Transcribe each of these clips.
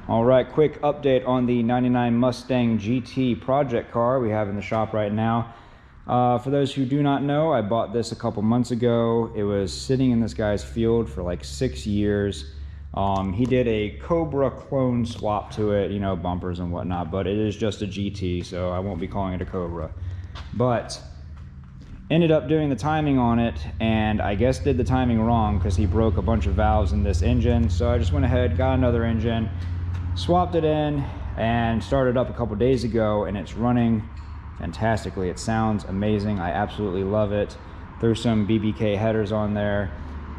All right, quick update on the 99 Mustang GT project car we have in the shop right now. For those who do not know, I bought this a couple months ago. It was sitting in this guy's field for like 6 years. He did a Cobra clone swap to it, you know, bumpers and whatnot, but it is just a GT, so I won't be calling it a Cobra. But ended up doing the timing on it, and I guess did the timing wrong because he broke a bunch of valves in this engine. So I just went ahead, got another engine, swapped it in, and started up a couple days ago, and it's running fantastically. It sounds amazing. I absolutely love it. Threw some BBK headers on there,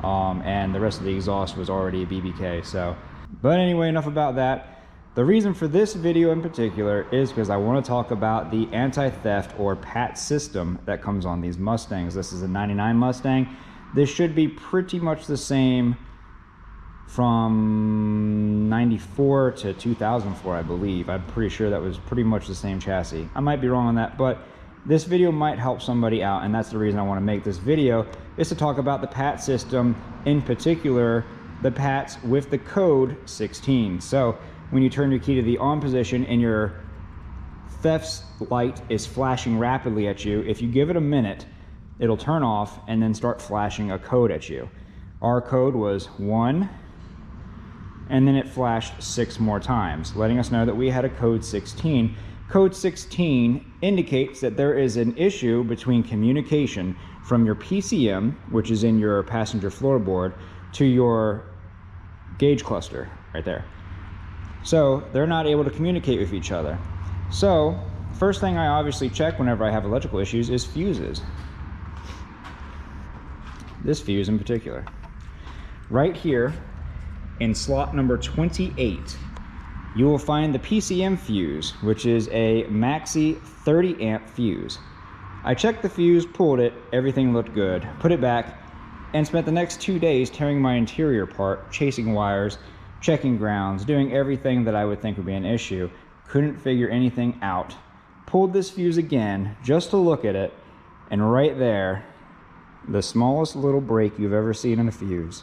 and the rest of the exhaust was already a BBK. So, but anyway, enough about that. The reason for this video in particular is because I want to talk about the anti-theft or PATS system that comes on these Mustangs. This is a 99 Mustang. This should be pretty much the same from 94 to 2004, I believe. I'm pretty sure that was pretty much the same chassis. I might be wrong on that, but this video might help somebody out, and that's the reason I want to make this video, is to talk about the PATS system, in particular the PATS with the code 16. So when you turn your key to the on position and your theft's light is flashing rapidly at you, if you give it a minute, it'll turn off and then start flashing a code at you. Our code was 1, and then it flashed 6 more times, letting us know that we had a code 16. Code 16 indicates that there is an issue between communication from your PCM, which is in your passenger floorboard, to your gauge cluster right there. So they're not able to communicate with each other. So first thing I obviously check whenever I have electrical issues is fuses. This fuse in particular. Right here in slot number 28, you will find the PCM fuse, which is a maxi 30 amp fuse. I checked the fuse, pulled it, everything looked good, put it back, and spent the next 2 days tearing my interior apart, chasing wires, checking grounds, doing everything that I would think would be an issue. Couldn't figure anything out. Pulled this fuse again just to look at it, and right there, the smallest little break you've ever seen in a fuse.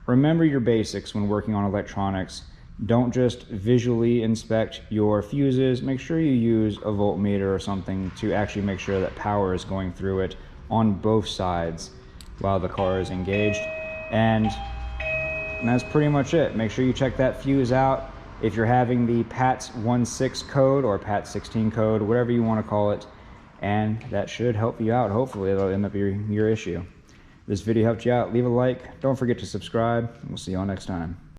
Remember your basics when working on electronics. Don't just visually inspect your fuses. Make sure you use a voltmeter or something to actually make sure that power is going through it on both sides while the car is engaged. And that's pretty much it. Make sure you check that fuse out. If you're having the PATS 16 code or PATS 16 code, whatever you want to call it, and that should help you out. Hopefully it'll end up your issue. If this video helped you out, leave a like. Don't forget to subscribe, and we'll see you all next time.